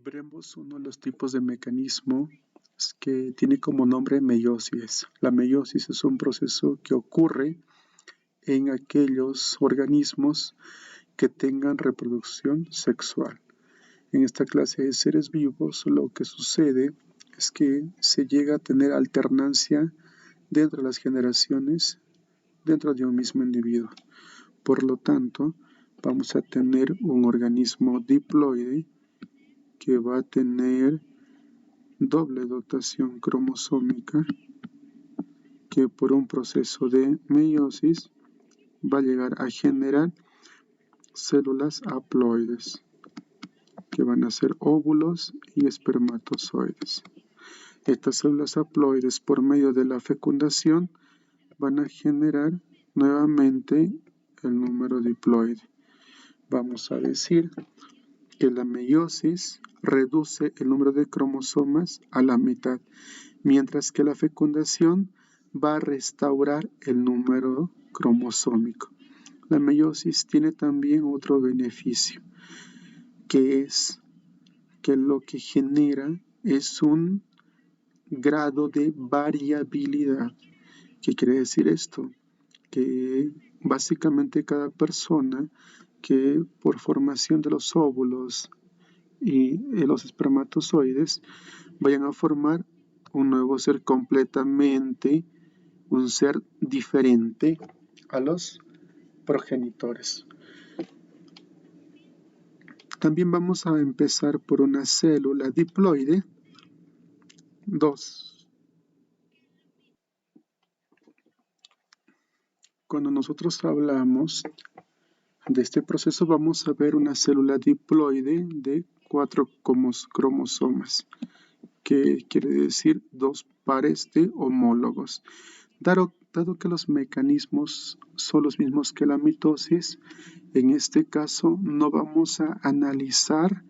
Veremos uno de los tipos de mecanismo que tiene como nombre meiosis. La meiosis es un proceso que ocurre en aquellos organismos que tengan reproducción sexual. En esta clase de seres vivos lo que sucede es que se llega a tener alternancia dentro de las generaciones dentro de un mismo individuo. Por lo tanto, vamos a tener un organismo diploide que va a tener doble dotación cromosómica que por un proceso de meiosis va a llegar a generar células haploides que van a ser óvulos y espermatozoides. Estas células haploides, por medio de la fecundación, van a generar nuevamente el número diploide. Vamos a decir que la meiosis reduce el número de cromosomas a la mitad, mientras que la fecundación va a restaurar el número cromosómico. La meiosis tiene también otro beneficio, que es que lo que genera es un grado de variabilidad. ¿Qué quiere decir esto? Que básicamente cada persona que por formación de los óvulos y los espermatozoides vayan a formar un nuevo ser completamente, un ser diferente a los progenitores. También vamos a empezar por una célula diploide 2. Cuando nosotros hablamos de este proceso vamos a ver una célula diploide de 4 cromosomas, que quiere decir 2 pares de homólogos. Dado que los mecanismos son los mismos que la mitosis, en este caso no vamos a analizar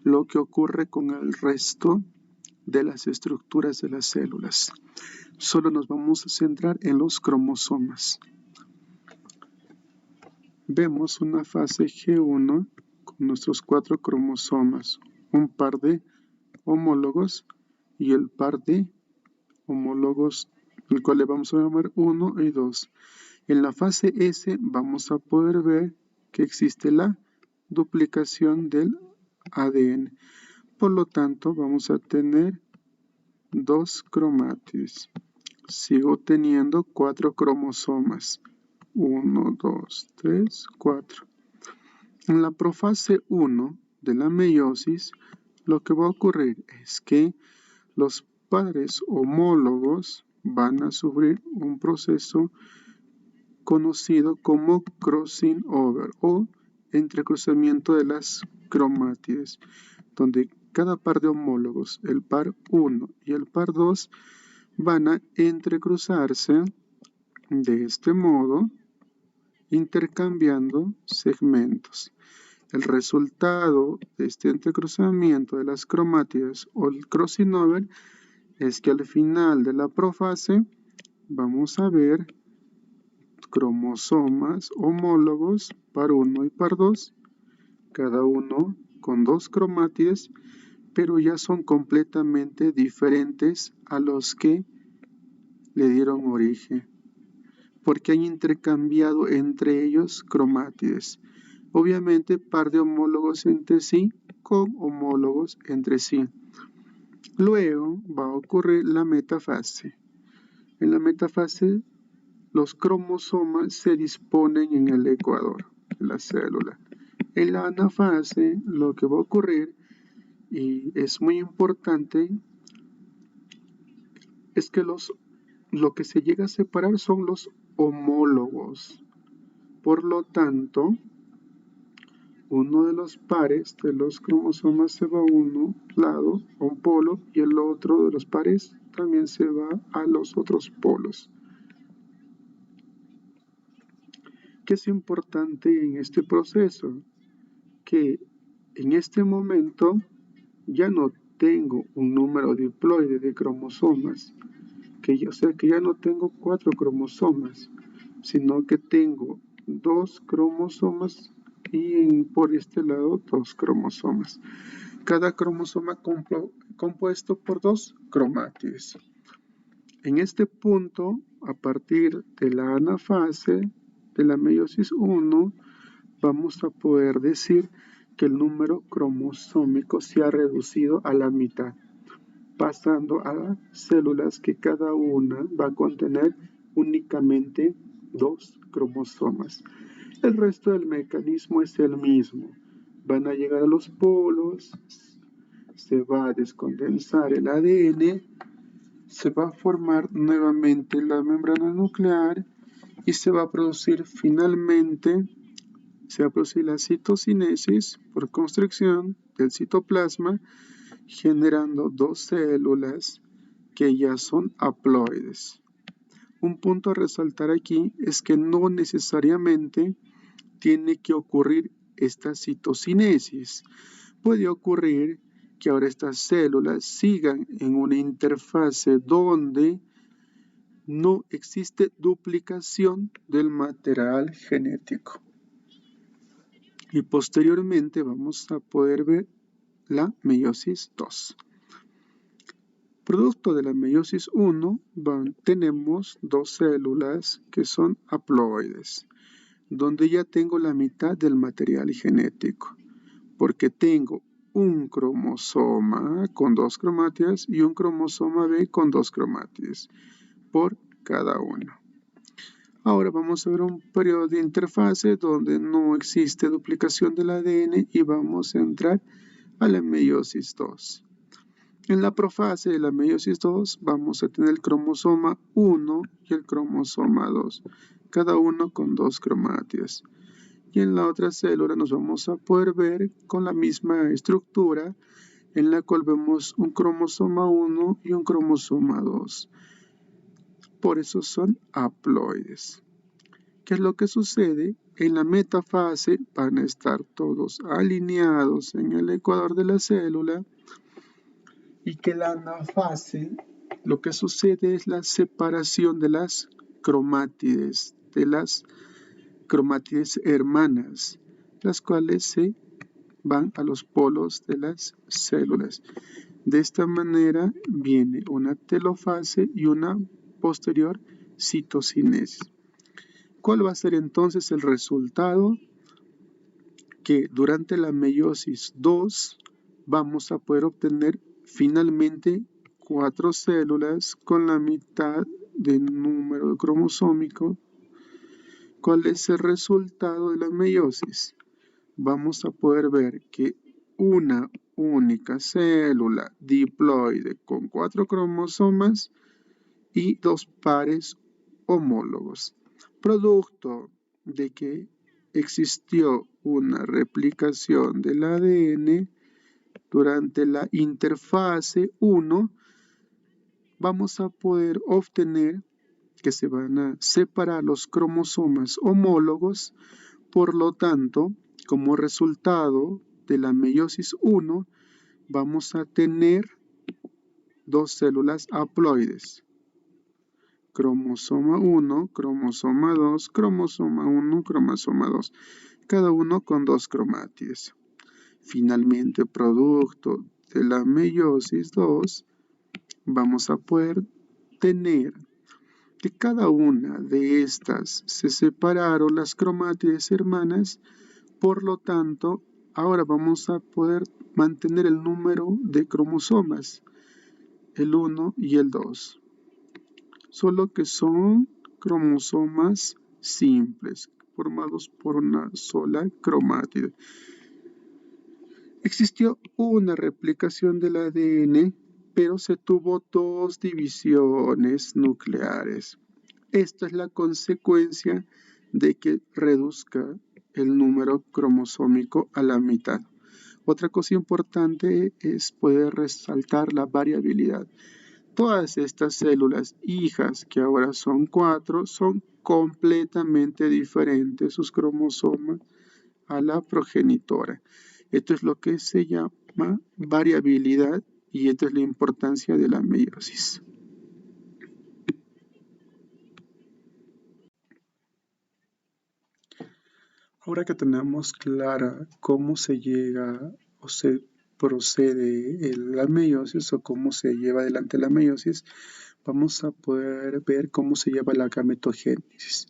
lo que ocurre con el resto de las estructuras de las células. Solo nos vamos a centrar en los cromosomas. Vemos una fase G1 con nuestros 4 cromosomas, un par de homólogos y el par de homólogos, el cual le vamos a llamar 1 y 2. En la fase S vamos a poder ver que existe la duplicación del ADN. Por lo tanto, vamos a tener 2 cromátides. Sigo teniendo 4 cromosomas. 1, 2, 3, 4. En la profase 1 de la meiosis, lo que va a ocurrir es que los pares homólogos van a sufrir un proceso conocido como crossing over o entrecruzamiento de las cromátides, donde cada par de homólogos, el par 1 y el par 2, van a entrecruzarse de este modo, intercambiando segmentos. El resultado de este entrecruzamiento de las cromátides o el crossing over es que al final de la profase vamos a ver cromosomas homólogos par 1 y par 2, cada uno con 2 cromátides, pero ya son completamente diferentes a los que le dieron origen, porque han intercambiado entre ellos cromátides. Obviamente par de homólogos entre sí con homólogos entre sí. Luego va a ocurrir la metafase. En la metafase los cromosomas se disponen en el ecuador de la célula. En la anafase lo que va a ocurrir, y es muy importante, es que lo que se llega a separar son los homólogos. Por lo tanto, uno de los pares de los cromosomas se va a un lado, a un polo, y el otro de los pares también se va a los otros polos. ¿Qué es importante en este proceso? Que en este momento ya no tengo un número diploide de cromosomas, o sea que ya no tengo 4 cromosomas, sino que tengo 2 cromosomas y por este lado 2 cromosomas. Cada cromosoma compuesto por 2 cromátides. En este punto, a partir de la anafase de la meiosis 1, vamos a poder decir que el número cromosómico se ha reducido a la mitad, pasando a células que cada una va a contener únicamente 2 cromosomas. El resto del mecanismo es el mismo. Van a llegar a los polos, se va a descondensar el ADN, se va a formar nuevamente la membrana nuclear y se va a producir finalmente, se va a producir la citocinesis por constricción del citoplasma, generando 2 células que ya son haploides. Un punto a resaltar aquí es que no necesariamente tiene que ocurrir esta citocinesis. Puede ocurrir que ahora estas células sigan en una interfase donde no existe duplicación del material genético. Y posteriormente vamos a poder ver la meiosis 2. Producto de la meiosis 1 tenemos 2 células que son haploides, donde ya tengo la mitad del material genético, porque tengo un cromosoma con 2 cromátides y un cromosoma B con 2 cromátides por cada uno. Ahora vamos a ver un periodo de interfase donde no existe duplicación del ADN y vamos a entrar a la meiosis 2. En la profase de la meiosis 2 vamos a tener el cromosoma 1 y el cromosoma 2, cada uno con 2 cromátides. Y en la otra célula nos vamos a poder ver con la misma estructura en la cual vemos un cromosoma 1 y un cromosoma 2. Por eso son haploides. ¿Qué es lo que sucede? En la metafase van a estar todos alineados en el ecuador de la célula y que la anafase, lo que sucede es la separación de las cromátides hermanas, las cuales se van a los polos de las células. De esta manera viene una telofase y una posterior citocinesis. ¿Cuál va a ser entonces el resultado? Que durante la meiosis 2 vamos a poder obtener finalmente 4 células con la mitad del número cromosómico. ¿Cuál es el resultado de la meiosis? Vamos a poder ver que una única célula diploide con 4 cromosomas y 2 pares homólogos. Producto de que existió una replicación del ADN durante la interfase 1, vamos a poder obtener que se van a separar los cromosomas homólogos. Por lo tanto, como resultado de la meiosis 1, vamos a tener 2 células haploides. Cromosoma 1, cromosoma 2, cromosoma 1, cromosoma 2, cada uno con 2 cromátides. Finalmente, producto de la meiosis 2, vamos a poder tener que cada una de estas se separaron las cromátides hermanas, por lo tanto, ahora vamos a poder mantener el número de cromosomas, el 1 y el 2. Solo que son cromosomas simples, formados por una sola cromátide. Existió una replicación del ADN, pero se tuvo 2 divisiones nucleares. Esta es la consecuencia de que reduzca el número cromosómico a la mitad. Otra cosa importante es poder resaltar la variabilidad. Todas estas células hijas, que ahora son 4, son completamente diferentes sus cromosomas a la progenitora. Esto es lo que se llama variabilidad y esta es la importancia de la meiosis. Ahora que tenemos clara cómo se llega o se procede la meiosis o cómo se lleva adelante la meiosis, vamos a poder ver cómo se lleva la gametogénesis.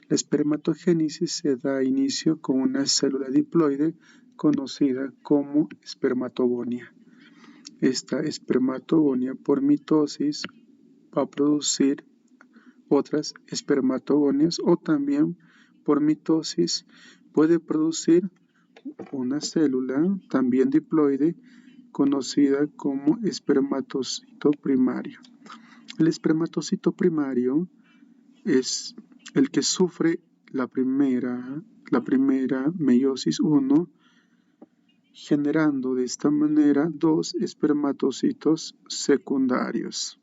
La espermatogénesis se da inicio con una célula diploide conocida como espermatogonia. Esta espermatogonia por mitosis va a producir otras espermatogonias o también por mitosis puede producir una célula también diploide conocida como espermatocito primario. El espermatocito primario es el que sufre la primera meiosis 1, generando de esta manera dos espermatocitos secundarios.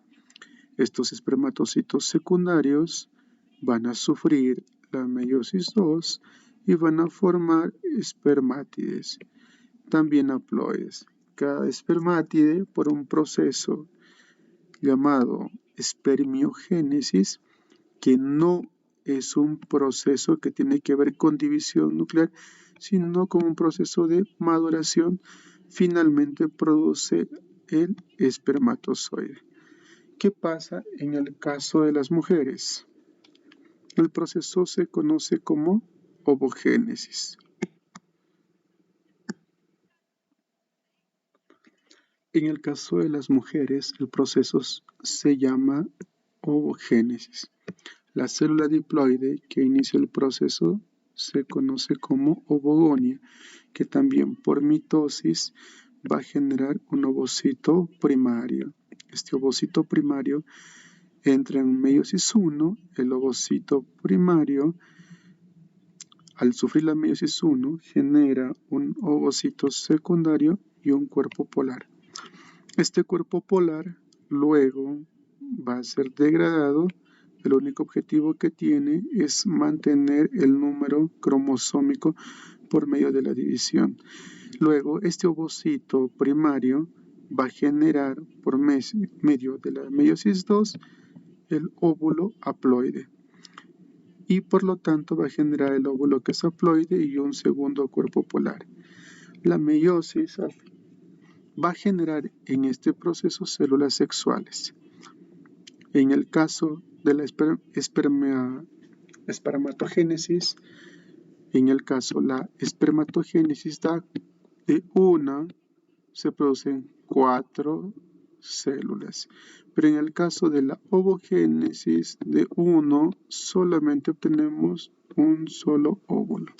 Estos espermatocitos secundarios van a sufrir la meiosis 2 y van a formar espermátides, también haploides. Cada espermátide, por un proceso llamado espermiogénesis, que no es un proceso que tiene que ver con división nuclear, sino con un proceso de maduración, finalmente produce el espermatozoide. ¿Qué pasa en el caso de las mujeres? El proceso se conoce como ovogénesis. En el caso de las mujeres, el proceso se llama ovogénesis. La célula diploide que inicia el proceso se conoce como ovogonia, que también por mitosis va a generar un ovocito primario. Este ovocito primario entra en meiosis 1, el ovocito primario, al sufrir la meiosis 1, genera un ovocito secundario y un cuerpo polar. Este cuerpo polar luego va a ser degradado. El único objetivo que tiene es mantener el número cromosómico por medio de la división. Luego, este ovocito primario va a generar por medio de la meiosis 2 el óvulo haploide y por lo tanto va a generar el óvulo que es haploide y un segundo cuerpo polar. La meiosis va a generar en este proceso células sexuales. En el caso de la espermatogénesis, la espermatogénesis da de una, se producen 4 células. Pero en el caso de la ovogénesis de 1, solamente obtenemos un solo óvulo.